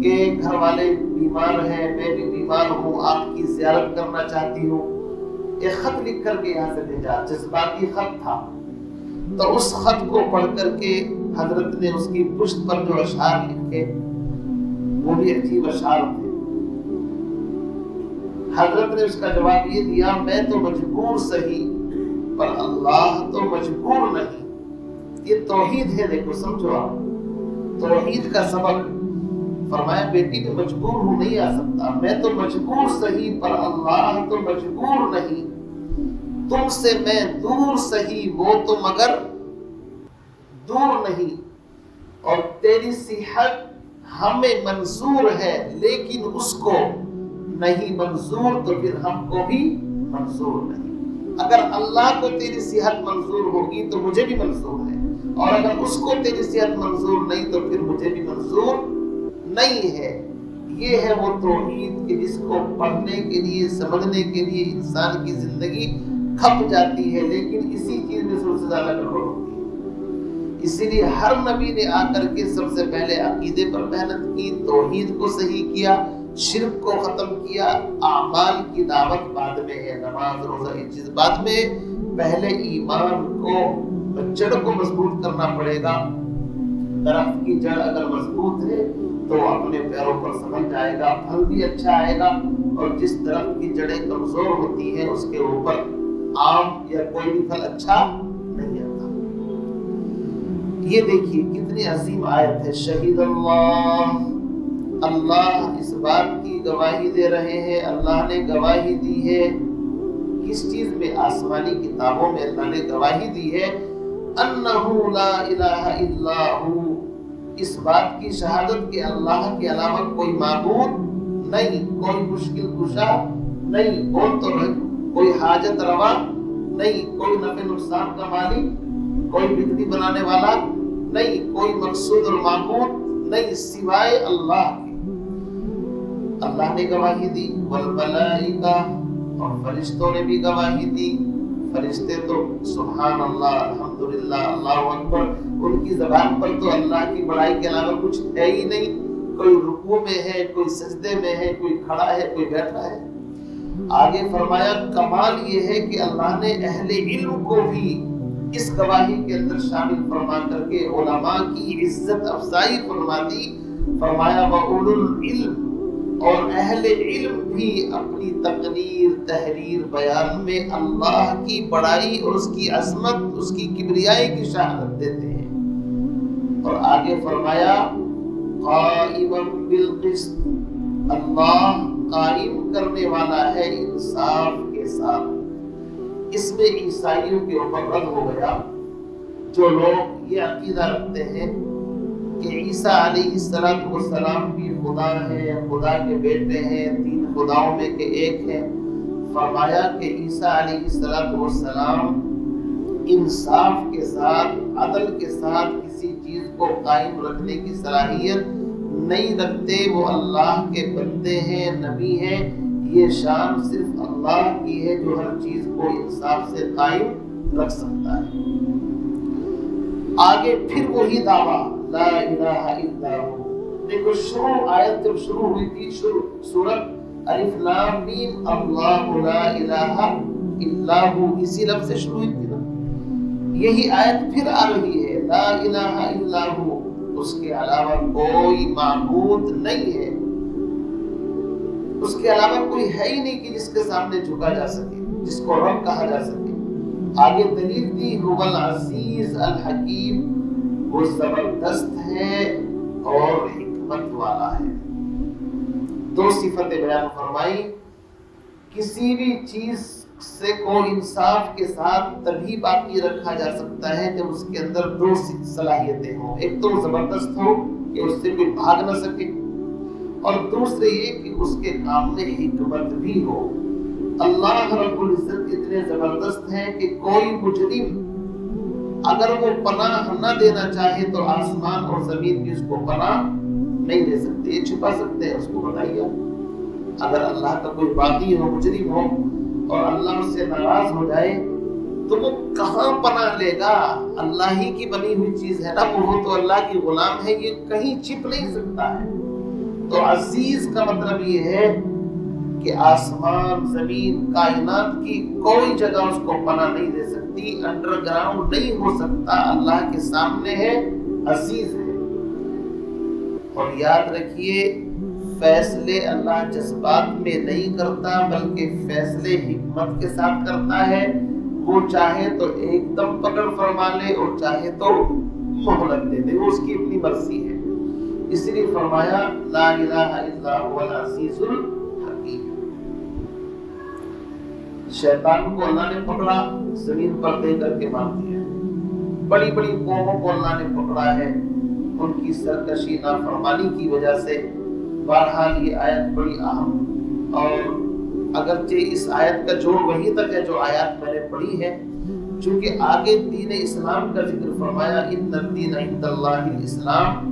کہ گھر والے بیمار ہیں، میں بھی بیمار ہوں، آپ کی زیارت کرنا چاہتی ہوں۔ ایک خط لکھ کر کے یہاں سے بھیجا، جذباتی خط تھا، تو اس خط کو پڑھ کر کے حضرت نے اس کی پشت پر جو اشعار لکھے وہ بھی عجیب اشعار تھے۔ حضرت نے اس کا جواب یہ دیا، میں تو مجبور سہی پر اللہ تو مجبور نہیں۔ یہ توحید ہے، دیکھو سمجھو آپ، توحید کا سبق۔ فرمایا بیٹی میں مجبور ہوں، نہیں آ سکتا، میں تو مجبور سہی پر اللہ تو مجبور نہیں۔ تم سے میں دور سہی، وہ تو مگر دور نہیں۔ اور تیری صحت ہمیں منظور ہے، لیکن اس کو نہیں منظور تو پھر ہم کو بھی منظور نہیں۔ اگر اللہ کو تیری صحت منظور ہوگی تو مجھے بھی منظور ہے، اور اگر اس کو تیری صحت منظور نہیں تو پھر مجھے بھی منظور نہیں ہے۔ یہ ہے وہ توحید کہ جس کو پڑھنے کے لیے، سمجھنے کے لیے انسان کی زندگی کھپ جاتی ہے، لیکن اسی چیز میں سب سے زیادہ گڑبڑ ہوتی ہے۔ اسی لیے ہر نبی نے آ کر کے سب سے پہلے عقیدے پر محنت کی، توحید کو صحیح کیا، شرک کو ختم کیا، اعمال کی دعوت بعد میں ہے، نماز روزہ یہ چیز بعد میں، پہلے ایمان کو، جڑ کو مضبوط کرنا پڑے گا۔ درخت کی جڑ اگر مضبوط ہے تو اپنے پیروں پر سمجھ جائے گا، پھل بھی اچھا آئے گا، اور جس درخت کی جڑیں کمزور ہوتی ہیں اس کے اوپر آم یا کوئی بھی پھل اچھا نہیں آتا۔ یہ دیکھیے کتنی عظیم آیت ہے، شہید اللہ، اللہ اس بات کی گواہی دے رہے ہیں، اللہ نے گواہی دی ہے، کس چیز میں؟ آسمانی کتابوں میں اللہ نے گواہی دی ہے، انہ لا الہ الا ہو، اس بات کی شہادت کہ اللہ کے علاوہ کوئی معبود نہیں، کوئی مشکل کشا نہیں، بول تو کوئی حاجت روا نہیں، کوئی نفع نقصان کا مالک، کوئی بگڑی بنانے والا نہیں، کوئی مقصود اور معبود نہیں سوائے اللہ کے۔ اللہ نے گواہی دی، والملائکہ، اور فرشتوں نے بھی گواہی دی۔ فرشتے تو سبحان اللہ، الحمدللہ، اللہ اکبر، ان کی زبان پر تو اللہ کی بڑائی کے علاوہ کچھ ہے ہی نہیں، کوئی رکوع میں ہے، کوئی سجدے میں ہے، کوئی کھڑا ہے، کوئی بیٹھا ہے۔ آگے فرمایا کمال یہ ہے کہ اللہ نے اہل علم کو بھی اس گواہی کے اندر شامل فرما کر کے علماء کی عزت افزائی فرما دی، فرمایا وَأُولُو الْعِلْمِ، اور اہل علم بھی اپنی تقریر تحریر بیان میں اللہ کی بڑائی اور اس کی عظمت، اس کی کبریائی کی شہادت دیتے ہیں۔ اور آگے فرمایا قائمًا بالقسط، اللہ قائم کرنے والا ہے انصاف کے ساتھ۔ اس میں عیسائیوں کے اوپر رد ہو گیا جو لوگ یہ عقیدہ رکھتے ہیں کہ عیسیٰ علیہ السلام بھی خدا ہے، خدا کے بیٹے ہیں، تین خداؤں میں کے ایک ہیں۔ فرمایا کہ عیسیٰ علیہ السلام انصاف کے ساتھ، عدل کے ساتھ کسی چیز کو قائم رکھنے کی صلاحیت نہیں رکھتے، وہ اللہ کے بندے ہیں، نبی ہیں، یہ شان صرف اللہ کی ہے جو ہر چیز کو انصاف سے قائم رکھ سکتا ہے۔ آگے پھر وہی دعویٰ لا الہ الا ہو۔ دیکھو آیت جب شروع ہوئی تھی، سورۃ الف لام میم اللہ لا الہ الا ہو، اسی لفظ سے شروع ہوئی تھی نا۔ یہی آیت پھر آ رہی ہے لا الہ الا ہو، اس کے علاوہ کوئی معبود نہیں ہے، اس کے علاوہ کوئی ہے ہی نہیں کہ جس کے سامنے جھکا جا سکے، جس کو رب کہا جا سکے۔ آگے دلیل دی هو العزیز الحکیم، وہ زبردست ہے اور حکمت والا ہے۔ دو صفتیں بیان فرمائی، کسی بھی چیز سے کو انصاف کے ساتھ تبھی باقی رکھا جا سکتا ہے جب اس کے اندر دو صلاحیتیں ہوں، ایک تو زبردست ہو کہ اس سے کوئی بھاگ نہ سکے، اور دوسرے یہ کہ اس کے کام میں حکمت بھی ہو۔ اللہ رب العزت اتنے زبردست ہیں کہ کوئی مجرم اگر وہ پناہ نہ دینا چاہے تو آسمان اور زمین بھی اس کو پناہ نہیں دے سکتے، یہ چھپا سکتے ہیں، اس کو بتائیے۔ اگر اللہ کا کوئی باغی ہو، مجرم ہو، اور اللہ اس سے ناراض ہو جائے تو وہ کہاں پناہ لے گا؟ اللہ ہی کی بنی ہوئی چیز ہے نا، وہ تو اللہ کی غلام ہے، یہ کہیں چھپ نہیں سکتا ہے۔ تو عزیز کا مطلب یہ ہے کہ آسمان زمین کائنات کی کوئی جگہ اس کو پناہ نہیں دے سکتی، انڈر گراؤنڈ نہیں ہو سکتا، اللہ کے سامنے ہے، عزیز ہے۔ اور یاد رکھیے فیصلے اللہ جذبات میں نہیں کرتا بلکہ فیصلے حکمت کے ساتھ کرتا ہے۔ وہ چاہے تو ایک دم پکڑ فرما لے اور چاہے تو مہلت دے دے، وہ اس کی اپنی مرضی ہے۔ اس لیے فرمایا لا الہ الا هو العزیز الحکیم۔ شیطان کو اللہ نے پکڑا، زمین پر دے کر کے مار دیا۔ بڑی بڑی قوموں کو اللہ نے پکڑا ہے ان کی سرکشی نافرمانی کی وجہ سے۔ بہرحال یہ آیت بڑی اہم، اور اگرچہ اس آیت کا جوڑ وہی تک ہے جو آیات میں نے پڑھی ہے، چونکہ آگے دین اسلام کا ذکر فرمایا ان الدین عند اللہ الاسلام،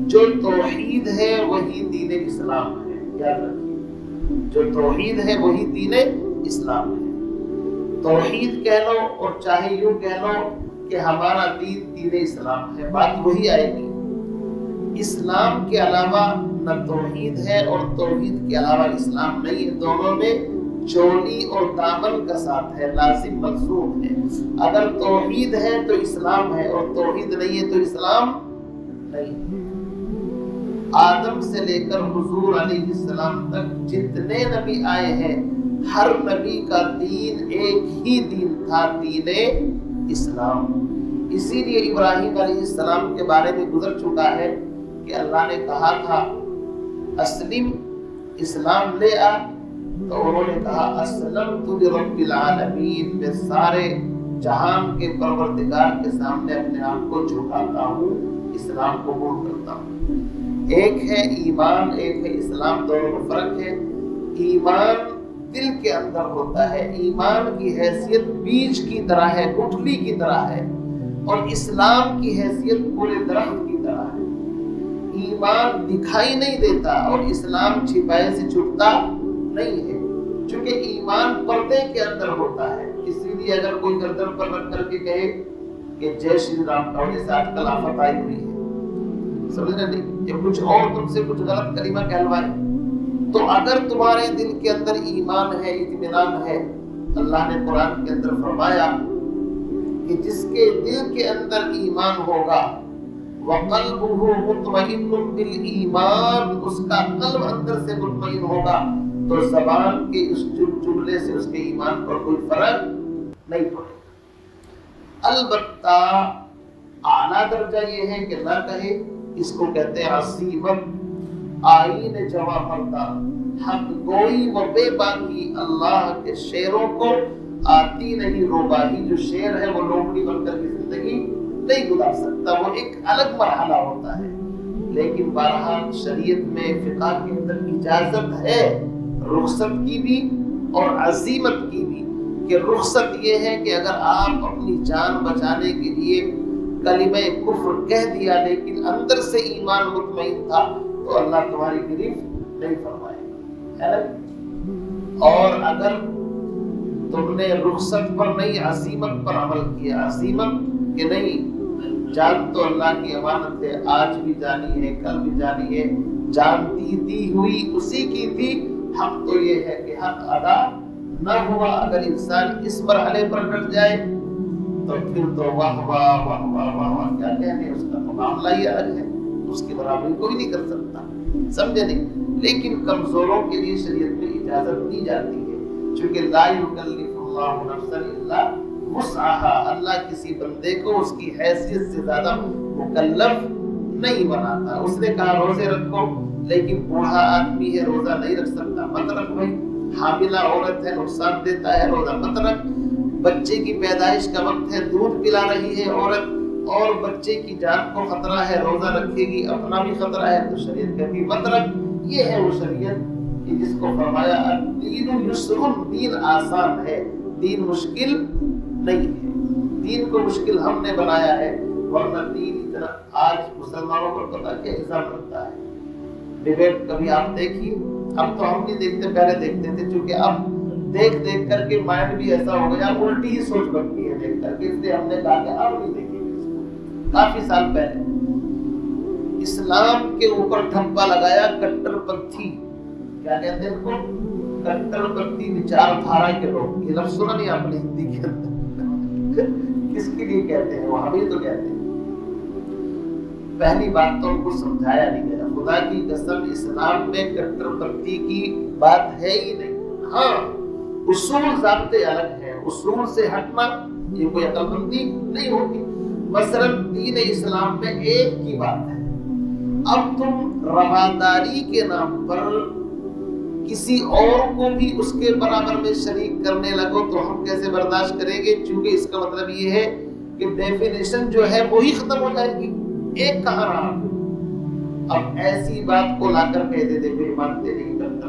جو توحید ہے وہی دین اسلام ہے۔ یاد رکھیے جو توحید ہے وہی دین اسلام ہے۔ توحید کہہ لو اور چاہے یوں کہہ لو کہ ہمارا دین اسلام ہے، بات وہی آئے گی۔ اسلام کے علاوہ نہ توحید ہے اور توحید کے علاوہ اسلام نہیں ہے، دونوں میں چولی اور دامن کا ساتھ ہے، لازم ملزوم ہے۔ اگر توحید ہے تو اسلام ہے اور توحید نہیں ہے تو اسلام نہیں ہے۔ آدم سے لے کر حضور علیہ السلام تک جتنے نبی آئے ہیں، ہر نبی کا دین ایک ہی دین تھا، دین اسلام۔ اسی لیے ابراہیم علیہ السلام کے بارے میں گزر چکا ہے کہ اللہ نے کہا تھا اسلم، اسلام لے آ، تو انہوں نے کہا اسلمت لرب العالمین، میں سارے جہان کے پروردگار کے سامنے اپنے آپ کو جھکاتا ہوں، اسلام قبول کرتا ہوں۔ ایک ہے ایمان، ایک ہے اسلام، دونوں میں فرق ہے۔ ایمان دل کے اندر ہوتا ہے، ایمان کی حیثیت بیج کی طرح ہے، گٹھلی کی طرح ہے، اور اسلام کی حیثیت پورے درخت کی طرح ہے۔ ایمان دکھائی نہیں دیتا اور اسلام چھپائے سے چھپتا نہیں ہے، چونکہ ایمان پردے کے اندر ہوتا ہے۔ اسی لیے اگر کوئی گردن پر رکھ کر کے کہے کہ جے شری رام کا، جیسے آج کل آفت آئی ہوئی ہے، سمجھنا نہیں، یا کچھ اور تم سے کچھ غلط کلمہ کہلوائے، تو اگر تمہارے دل کے اندر ایمان ہے، اطمینان ہے، اللہ نے قرآن کے اندر فرمایا کہ جس کے دل کے اندر ایمان ہوگا وَقَلْبُهُ مُطْمَئِنٌ بِالْإِيمَانِ، اس کا قلب اندر سے مطمئن ہوگا تو زبان کے اس جملے سے اس کے ایمان پر کوئی فرق نہیں پڑے گا۔ البتہ اعلیٰ درجہ یہ ہے کہ نہ کہے، اس کو کہتے ہیں عصیمت، آئین جمع پردہ، حق گوئی و بے باکی، اللہ کے شعروں کو آتی نہیں روباہی۔ جو شعر ہے وہ لومڑی بن کر کی زندگی نہیں گزار سکتا، وہ ایک الگ مرحلہ ہوتا ہے۔ لیکن بہرحال شریعت میں فقہ کے اندر اجازت ہے رخصت کی بھی اور عزیمت کی بھی، کہ رخصت یہ ہے کہ اگر آپ اپنی جان بچانے کے لیے کلمہ کفر کہہ دیا لیکن اندر سے ایمان مطمئن تھا تو اللہ تمہاری گرفت نہیں فرمائے گا۔ اور اگر تم نے رخصت پر نہیں عزیمت پر عمل کیا، عزیمت کہ نہیں جان تو اللہ کی امانت ہے، آج بھی جانی ہے کل بھی جانی ہے، جان دی ہوئی اسی کی تھی، حق تو یہ ہے کہ حق ادا نہ ہوا۔ اگر انسان اس مرحلے پر ڈٹ جائے تو پھر تو واہ واہ واہ واہ واہ واہ کیا کہنے، اس کا تو معاملہ ہی الگ ہے، اس کی برابری کوئی نہیں کر سکتا، سمجھے نہیں۔ لیکن کمزوروں کے لیے شریعت میں اجازت دی جاتی ہے، چونکہ لا یکلف اللہ نفسا الا وسعها، اللہ کسی بندے کو اس کی حیثیت سے زیادہ مکلف نہیں بناتا۔ اس نے کہا روزے رکھو، لیکن بوڑھا آدمی ہے روزہ نہیں رکھ سکتا، مت رکھ بھائی۔ حاملہ عورت ہے نقصان دیتا ہے روزہ مت رکھ۔ بچے کی پیدائش کا وقت ہے دودھ پلا رہی ہے عورت اور بچے کی جان کو خطرہ ہے، روزہ رکھے گی اپنا بھی خطرہ ہے تو شریعت کہتی مت رکھ۔ یہ ہے وہ شریعت کہ جس کو فرمایا الدین یسر، دین آسان ہے، دین مشکل نہیں ہے۔ دین کو مشکل ہم نے بنایا ہے، ورنہ دین اتنا آج مسلمانوں پر پتہ کیا الزام رکھتا ہے۔ ڈیبیٹ کبھی آپ دیکھیے، اب تو ہم نہیں دیکھتے، پہلے دیکھتے تھے، چونکہ اب دیکھ دیکھ کر کے مائنڈ بھی ایسا ہو گیا، الٹی ہی سوچ بنتی ہے دیکھ کر کے، اس لیے ہم نے کہا کہ اب نہیں دیکھیں گے۔ کافی سال پہلے اسلام کے اوپر ٹھپا لگایا کٹر پنتھی، کیا کہتے ہیں ان کو، کٹر پنتھی وچار دھارا کے لوگ۔ یہ لفظ سنا نہیں آپ نے ہندی کے اندر؟ کس کے لیے کہتے ہیں وہ، ہم ہی تو کہتے ہیں۔ پہلی بات تو ان کو سمجھایا نہیں گیا، خدا کی قسم اسلام میں کٹر پنتھی کی بات ہے ہی نہیں۔ ہاں اصول ضابطے الگ ہیں، اصول سے ہٹنا یہ کوئی عقل مندی نہیں ہوتی۔ مثلا دین اسلام میں ایک کی بات ہے، اب تم رواداری کے نام پر کسی اور کو بھی اس کے برابر میں شریک کرنے لگو تو ہم کیسے برداشت کریں گے؟ چونکہ اس کا مطلب یہ ہے کہ ڈیفینیشن جو ہے وہی ختم ہو جائے گی، ایک کہاں رہا۔ اب ایسی بات کو لا کر کہہ دیتے پھر مانتے نہیں کرتے،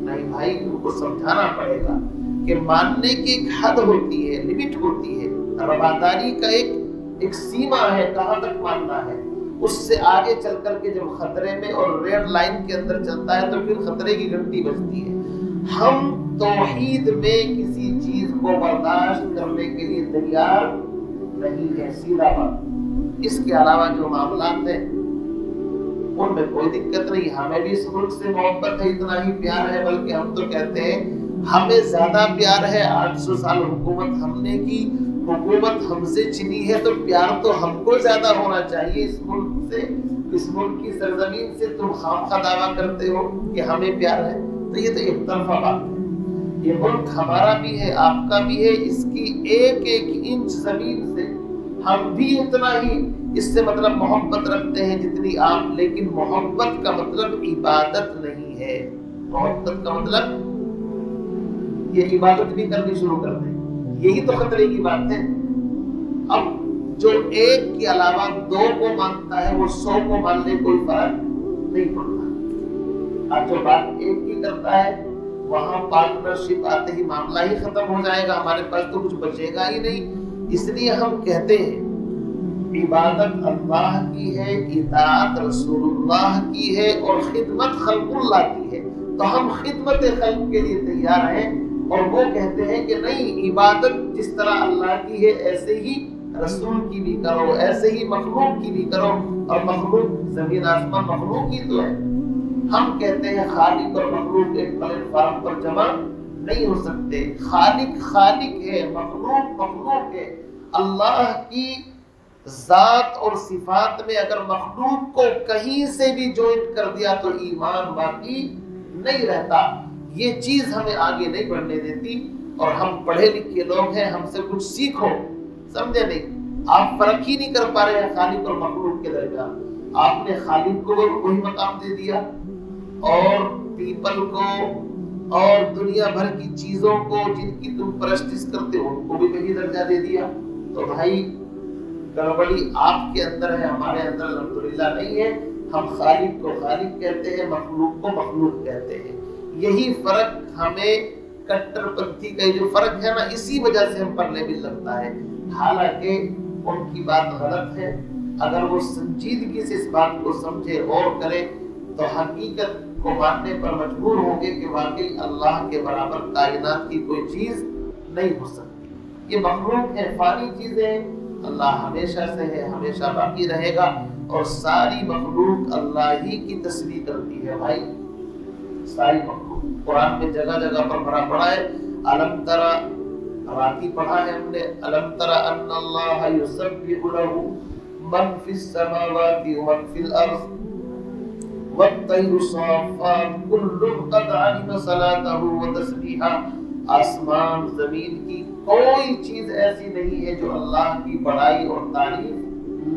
نہیں بھائی ان کو سمجھانا پڑے گا کہ ماننے کی ایک حد ہوتی ہے، لمٹ ہوتی ہے، رواداری کا ایک سیما ہے کہاں تک ماننا ہے، اس سے آگے چل کر کے جب خطرے میں اور ریڈ لائن کے اندر چلتا ہے تو پھر خطرے کی گھنٹی بجتی ہے۔ ہم توحید میں کسی چیز کو برداشت کرنے کے لیے تیار نہیں ہے، سیدھا بات۔ اس کے علاوہ جو معاملات ہیں ان میں کوئی دقت نہیں، ہمیں بھی اس ملک سے محبت ہے، اتنا ہی پیار ہے، بلکہ ہم تو کہتے ہیں ہمیں زیادہ پیار ہے۔ 800 سال حکومت ہم نے کی، حکومت ہم سے چنی ہے تو پیار تو ہم کو زیادہ ہونا چاہیے اس ملک سے، اس ملک کی سرزمین سے۔ تم خامخواہ دعویٰ کرتے ہو کہ ہمیں پیار ہے تو یہ تو ایک طرفہ بات ہے۔ یہ ملک ہمارا بھی ہے، آپ کا بھی ہے، اس کی ایک ایک انچ زمین سے ہم بھی اتنا ہی اس سے مطلب محبت رکھتے ہیں جتنی آپ، لیکن محبت کا مطلب عبادت نہیں ہے۔ محبت کا مطلب یہ عبادت بھی کرنی شروع کر دیں، یہی تو خطرے کی بات ہے۔ اب جو ایک کے علاوہ دو کو مانتا ہے وہ 100 کو مان لے کوئی فرق نہیں پڑتا۔ اب جو بات ایک کی کرتا ہے وہاں پارٹنرشپ آتے ہی معاملہ ہی ختم ہو جائے گا، ہمارے پاس تو کچھ بچے گا ہی نہیں۔ اس لیے ہم کہتے ہیں عبادت اللہ کی ہے، اطاعت رسول اللہ کی ہے اور خدمت خلق اللہ کی ہے، تو ہم خدمت خلق کے لیے تیار ہیں۔ اور وہ کہتے ہیں کہ نہیں، عبادت جس طرح اللہ کی ہے ایسے ہی رسول کی بھی کرو، ایسے ہی مخلوق کی بھی کرو، اور مخلوق زمین آسمان مخلوق ہی تو ہے۔ ہم کہتے ہیں خالق اور مخلوق ایک پلیٹ فارم پر جمع نہیں ہو سکتے، خالق خالق ہے، مخلوق مخلوق ہے۔ اللہ کی ذات اور صفات میں اگر مخلوق کو کہیں سے بھی جوائنٹ کر دیا تو ایمان باقی نہیں رہتا. یہ چیز ہمیں آگے نہیں بڑھنے دیتی. اور ہم پڑھے لکھے لوگ ہیں, ہم سے کچھ سیکھو. سمجھے نہیں؟ آپ فرق ہی نہیں کر پا رہے ہیں خالق اور مخلوق کے درمیان. آپ نے خالق کو وہی مقام دے دیا اور پیپل کو اور دنیا بھر کی چیزوں کو جن کی تم پرستش کرتے ہو ان کو بھی وہی درجہ دے دیا. تو بھائی گڑبڑی آپ کے اندر ہے, ہمارے اندر الحمدللہ نہیں ہے. ہم خالق کو خالق کہتے ہیں, مخلوق کو مخلوق کہتے ہیں. یہی فرق ہمیں کٹر پنتھی کا جو فرق ہے نا, اسی وجہ سے ہم پر لیبل لگتا ہے. حالانکہ ان کی بات غلط ہے. اگر وہ سنجیدگی سے اس بات کو سمجھے اور کرے تو حقیقت کو ماننے پر مجبور ہوں گے کہ واقعی اللہ کے برابر کائنات کی کوئی چیز نہیں ہو سکتی. یہ مخلوق ہے, فانی چیزیں. اللہ ہمیشہ سے ہے, ہمیشہ باقی رہے گا. اور ساری مخلوق اللہ ہی کی تسبیح کرتی ہے بھائی. ساری مخلوق قرآن میں جگہ جگہ پر بھرا پڑا ہے. الم ترى, راتی پڑھا ہے ہم نے, الم ترى ان اللہ یسبح له من فی السماوات ومن فی الارض والطیر صافات کل قد علم صلاته وتسبیحه. آسمان زمین کی کوئی چیز ایسی نہیں ہے جو اللہ کی بڑائی اور تعریف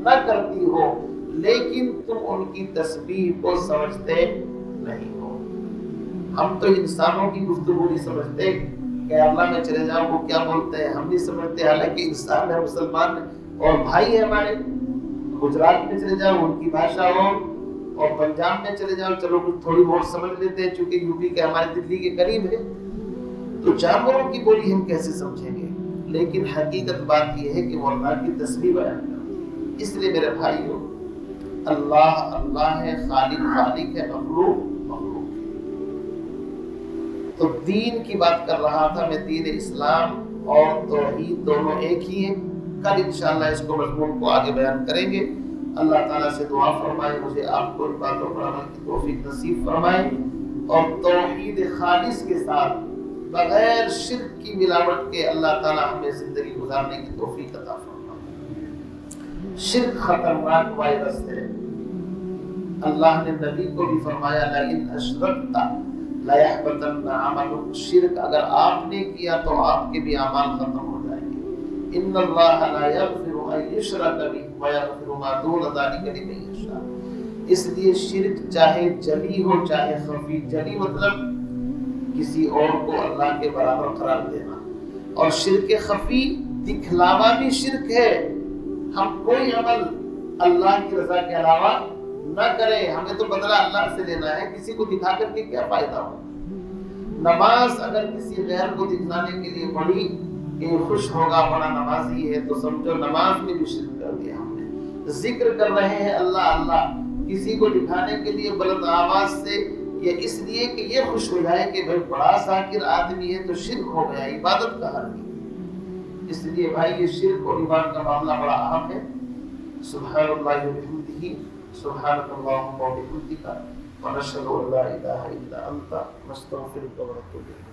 نہ کرتی ہو, لیکن تم ان کی تسبیح کو سمجھتے نہیں ہو. ہم تو انسانوں کی گفتگو نہیں سمجھتے. کیرلا میں چلے جاؤ وہ کیا بولتے ہیں ہم نہیں سمجھتے, حالانکہ انسان ہے, مسلمان ہے اور بھائی ہے ہمارے. گجرات میں چلے جاؤ ان کی بھاشا اور پنجاب میں چلے جاؤ چلو کچھ تھوڑی بہت سمجھ لیتے ہیں, چونکہ یو پی کے ہمارے دلی کے قریب ہے. تو جانوروں کی بولی ہم کیسے سمجھیں گے؟ لیکن حقیقت بات یہ ہے کہ وہ اللہ کی تسبیح بیان کرتے. اس لیے میرے بھائیوں, اللہ اللہ ہے, خالق خالق ہے, مخلوق مخلوق. تو دین کی بات کر رہا تھا میں. دین اسلام اور توحید دونوں ایک ہی ہیں. کل انشاءاللہ اس کو مضمون کو آگے بیان کریں گے. اللہ تعالیٰ سے دعا فرمائے مجھے آپ کو ان باتوں پر عمل کی توفیق نصیب فرمائے, اور توحید خالص کے ساتھ بغیر شرک کی ملاوٹ کے اللہ تعالیٰ ہمیں زندگی گزارنے کی توفیق عطا فرمائے. شرک خطرناک وائرس ہے. اللہ نے نبی کو بھی فرمایا لئن اشرکت لیحبطن عملک. شرک اگر آپ نے کیا تو آپ کے بھی اعمال ختم ہو جائیں گے. ان اللہ لا یغفر ان یشرک بہ ویغفر ما دون ذلک لمن یشاء. اس لیے شرک چاہے جلی ہو چاہے خفی. جلی مطلب کسی اور کو اللہ کے برابر قرار دینا, اور شرک خفی دکھلاوا بھی شرک ہے. ہم کوئی عمل اللہ کی رضا کے علاوہ نہ کریں. ہمیں تو بدلہ اللہ سے لینا ہے, کسی کو دکھا کر کے کیا فائدہ ہو. نماز اگر کسی غیر کو دکھلانے کے لیے پڑھی کہ خوش ہوگا بڑا نمازی ہے, تو سمجھو نماز میں بھی شرک کر دیا ہم نے. ذکر کر رہے ہیں اللہ اللہ کسی کو دکھانے کے لیے بلند آواز سے, یہ اس لیے کہ یہ خوش ہو جائے کہ بھائی بڑا ذاکر آدمی ہے, تو شرک ہو گیا, عبادت کا حل نہیں. اس لیے بھائی یہ شرک اور عبادت کا معاملہ بڑا اہم ہے. سبحان اللہ وبحمدہ, سبحانک اللہم وبحمدک, ونشہد ان لا الہ الا انت, نستغفرک ونتوب الیک.